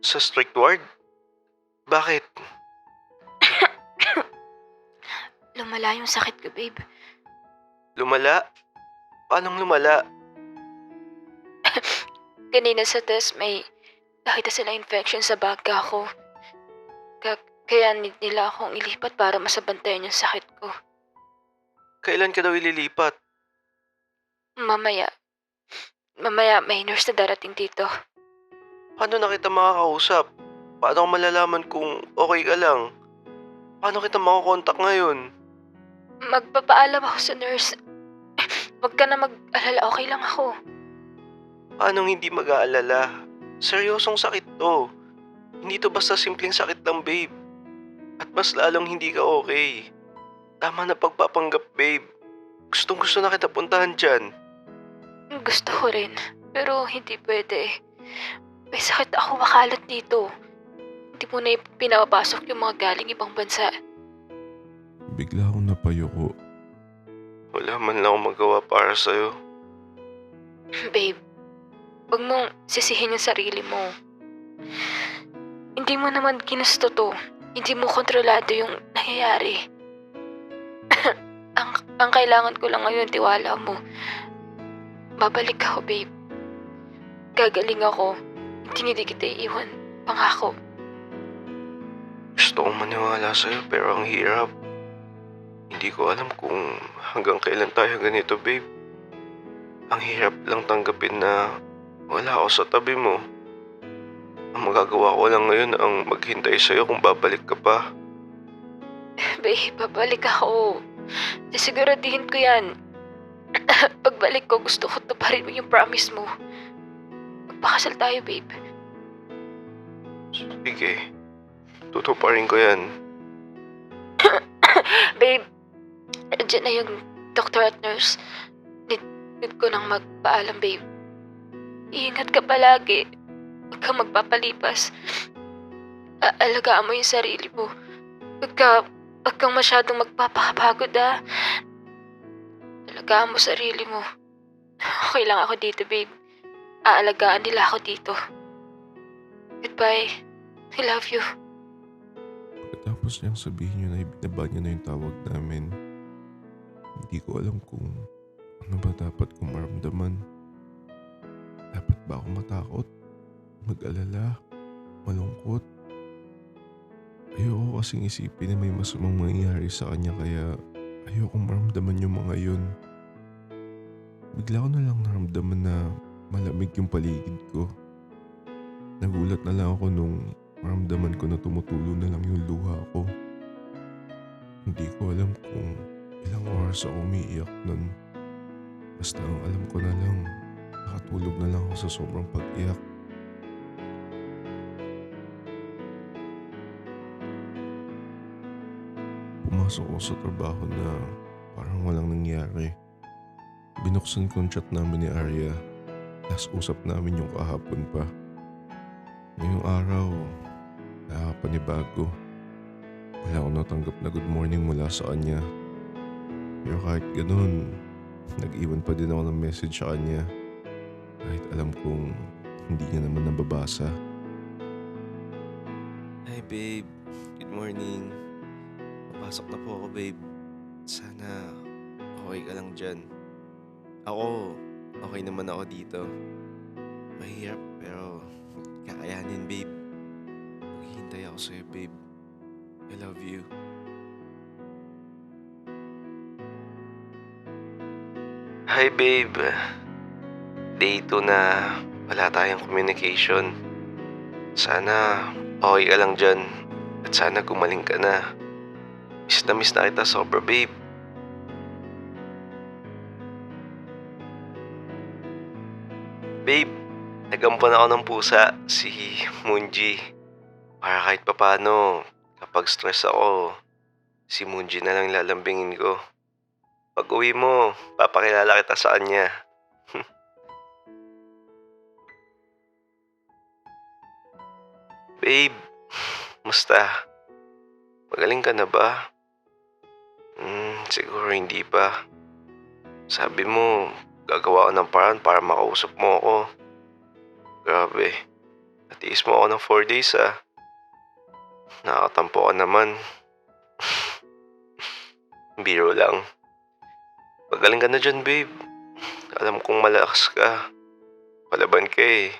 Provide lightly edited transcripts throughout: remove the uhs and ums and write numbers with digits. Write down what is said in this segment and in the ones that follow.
Sa strict ward? Bakit? Lumala yung sakit ko, babe. Lumala? Paanong lumala? Kanina sa test may nakita sila infection sa baga ko. Kaya need nila akong ilipat para masabantayan yung sakit ko. Kailan ka daw ililipat? Mamaya. Mamaya may nurse na darating dito. Paano na kita makakausap? Paano ko malalaman kung okay ka lang? Paano kita makakontak ngayon? Magpapaalam ako sa nurse. Huwag ka na mag-alala, okay lang ako. Paanong hindi mag-aalala? Seryosong sakit to. Hindi to basta simpleng sakit lang, babe. At mas lalong hindi ka okay. Tama na pagpapanggap, babe. Gustong gusto na kita puntahan dyan. Gusto ko rin, pero hindi pwede. May sakit ako makalat dito. Hindi mo na pinapapasok yung mga galing ibang bansa. Bigla akong napayuko. Wala man lang akong magawa para sa'yo. Babe, huwag mong sisihin yung sarili mo. Hindi mo naman ginusto to. Hindi mo kontrolado yung nangyayari. ang kailangan ko lang ngayon, tiwala mo. Babalik ako, babe. Gagaling ako. Hindi kita iiwan. Pangako. Gusto kong maniwala sa'yo pero ang hirap. Hindi ko alam kung hanggang kailan tayo ganito, babe. Ang hirap lang tanggapin na wala ako sa tabi mo. Ang magagawa ko lang ngayon ang maghintay sa'yo kung babalik ka pa. Babe, babalik ako. Sisiguradihin ko yan. Pagbalik ko, gusto ko tuparin mo yung promise mo. Magpakasal tayo, babe. Sige, tutuparin ko yan. Babe, dyan na yung doctor at nurse. Need ko nang magpaalam, babe. Iingat ka palagi. Huwag kang magpapalipas. Alagaan mo yung sarili mo. Huwag kang masyadong magpapakapagod, ah. Alagaan mo sarili mo. Okay lang ako dito, babe. Aalagaan nila ako dito. Goodbye. I love you. Pagkatapos niyang sabihin niya na ibinaba niya na yung tawag namin, hindi ko alam kung ano ba dapat kong maramdaman. Dapat ba ako matakot? Mag-alala? Malungkot? Ayoko kasing isipin na may masamang mangyayari sa kanya kaya ayokong maramdaman yung mga yun. Bigla ko na lang naramdaman na malamig yung paligid ko. Nagulat na lang ako nung maramdaman ko na tumutulo na lang yung luha ko. Hindi ko alam kung ilang oras ako umiiyak nun. Basta ang alam ko na lang, nakatulog na lang ako sa sobrang pag-iyak. Pumasok ako sa trabaho na parang walang nangyari. Binuksan ko ang chat namin ni Arya. Last usap namin yung kahapon pa. Ngayong araw, nakapanibago. Wala akong natanggap na good morning mula sa kanya. Pero kahit ganun, nag-iwan pa din ako ng message sa kanya. Kahit alam kong hindi niya naman nababasa. Hi, babe. Good morning. Papasok na po ako, babe. Sana okay ka lang dyan. Ako, okay naman ako dito. Mahirap pero kakayanin, babe. Maghihintay ako sa'yo, babe. I love you. Hi, babe. Day 2 na wala tayong communication. Sana okay ka lang dyan. At sana gumaling ka na. Miss na kita sobra, babe. Babe, nagampon ako ng pusa, si Moonji. Para kahit papano, kapag stress ako, si Moonji na lang lalambingin ko. Pag uwi mo, papakilala kita sa kanya. Babe, musta? Magaling ka na ba? Siguro hindi pa. Sabi mo, gagawa ko ng paraan para makausap mo ako. Grabe, Pinalayas mo ako ng 4 days ah. Nakakatampo ka naman. Biro lang. Magaling ka na dyan, babe. Alam kong malakas ka. Palaban ka eh.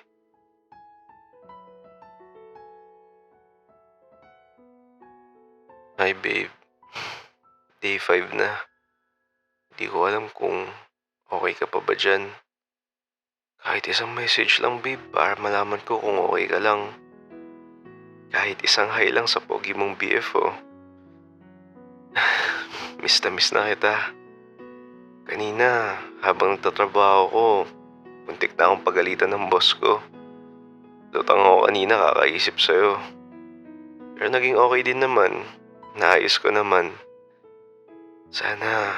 Hi, babe. Day 5 na. Hindi ko alam kung okay ka pa ba dyan. Kahit isang message lang, babe, para malaman ko kung okay ka lang. Kahit isang hi lang sa pogi mong BF, oh. Miss na miss na kita. Kanina, habang nagtatrabaho ko, muntik na akong pagalitan ng boss ko. Lutang ako kanina kakaisip sa'yo. Pero naging okay din naman. Naayos ko naman. Sana,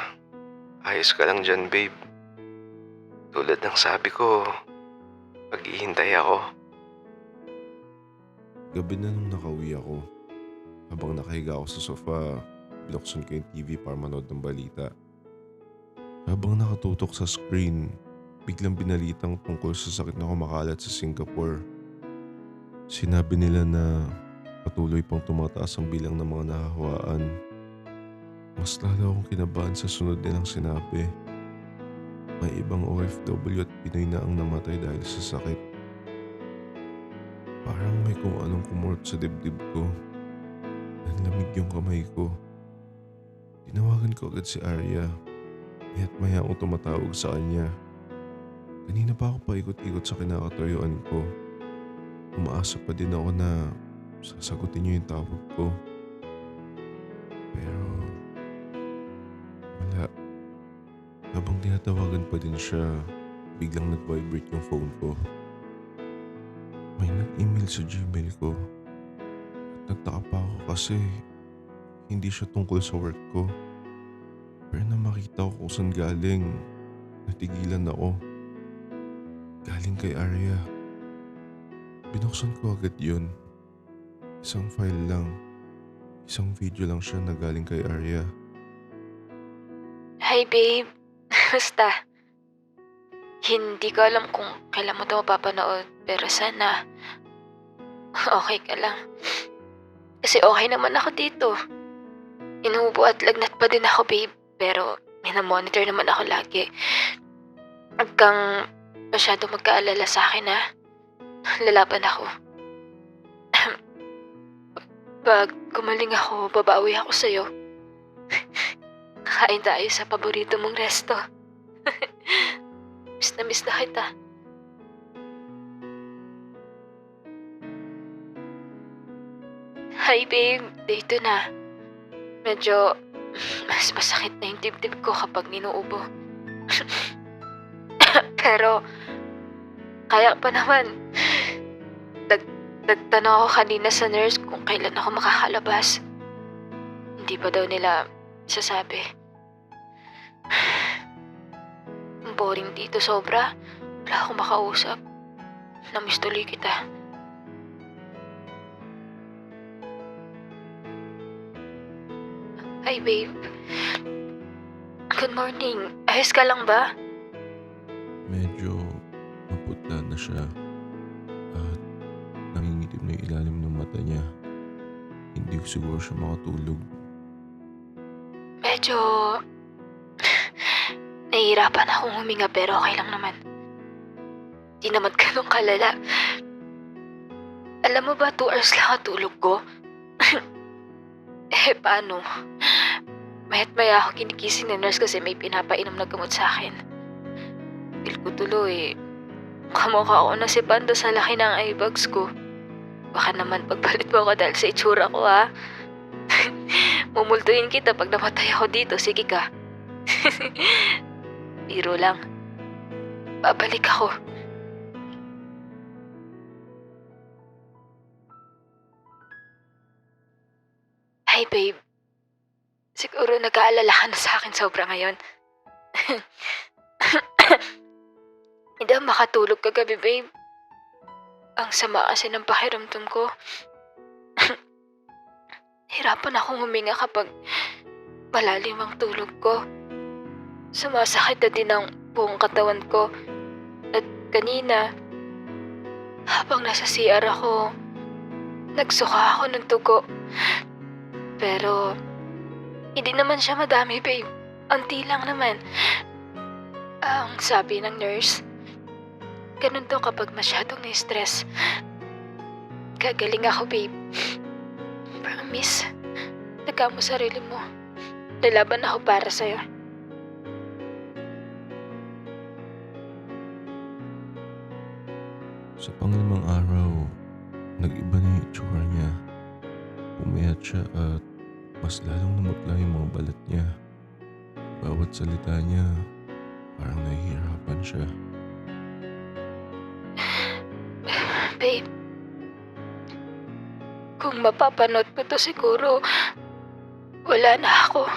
ayos ka lang dyan, babe. Tulad ng sabi ko, maghihintay ako. Gabi na nung nakauwi ako. Habang nakahiga ako sa sofa, binuksan ko yung TV para manood ng balita. Habang nakatutok sa screen, biglang binalitang tungkol sa sakit na kumakalat sa Singapore. Sinabi nila na patuloy pang tumataas ang bilang ng mga nahahawaan. Mas lalo akong kinabahan sa sunod nilang sinabi. May ibang OFW at Pinoy na ang namatay dahil sa sakit. Parang may kung anong kumurot sa dibdib ko. Nanlamig yung kamay ko. Tinawagan ko agad si Arya. Kaya't maya akong tumatawag sa kanya. Kanina pa ako paikot-ikot sa kinakatayuan ko. Umaasa pa din ako na sasagutin niyo yung tawag ko. Pero wala. Habang tinatawagan pa din siya, biglang nag-vibrate yung phone ko. May nag-email sa Gmail ko. At nagtaka pa ako kasi hindi siya tungkol sa work ko. Pero na makita ko kung saan galing, natigilan ako. Galing kay Arya. Binuksan ko agad yun. Isang file lang. Isang video lang siya na galing kay Arya. Hi, babe. Basta, hindi ko alam kung kailan mo ito mapapanood, pero sana, okay ka lang. Kasi okay naman ako dito. Inuubo at lagnat pa din ako, babe, pero minamonitor naman ako lagi. Huwag kang masyado magkaalala sa akin, ha? Lalaban ako. Pag gumaling ako, babawi ako sa'yo. Kain tayo sa paborito mong resto. Miss na kita. Hi, babe. Dito na. Medyo mas masakit na yung dibdib ko kapag minuubo. Pero, kaya pa naman. Nagtanong ako kanina sa nurse kung kailan ako makakalabas. Hindi pa daw nila sasabi. Ang boring dito sobra. Wala akong makausap. Namiss tuloy kita. Hi, babe. Good morning. Ayos ka lang ba? Medyo maputla na siya. At nangingitim na yung ilalim ng mata niya. Hindi ko siguro siya makatulog. Medyo nahihirapan akong huminga pero okay lang naman. Di naman ganun kalala. Alam mo ba 2 hours lang ang tulog ko? Paano? Mayat maya ako kinigising ng nurse kasi may pinapainom na gamot sa akin. Feel ko tuloy. Kamukha ko na si Panda sa laki ng eye bags ko. Baka naman pagpalit mo ako dahil sa itsura ko, ha? Mumultuhin kita pag namatay ako dito. Sige ka. Biro lang. Babalik ako. Hi, babe. Siguro nag-aalala ka na sa akin sobra ngayon. Hindi ako makatulog kagabi, babe. Ang sama kasi ng pakiramdam ko. Hirapan akong huminga kapag malalim ang tulog ko. Sumasakit na din ang buong katawan ko. At kanina, Habang nasa CR ako, nagsuka ako ng tugo. Pero, hindi naman siya madami, babe. Unti lang naman. Ang sabi ng nurse, ganun to kapag masyadong na-stress. Gagaling ako, babe. Promise. Taga mo sarili mo. Lalaban ako para sa'yo. Sa panglimang araw, nag-iba na yung itsura niya. Pumayat siya at mas lalong namutla yung mga balat niya. Bawat salita niya, parang nahihirapan siya. Babe, kung mapapanood ko to siguro, wala na ako.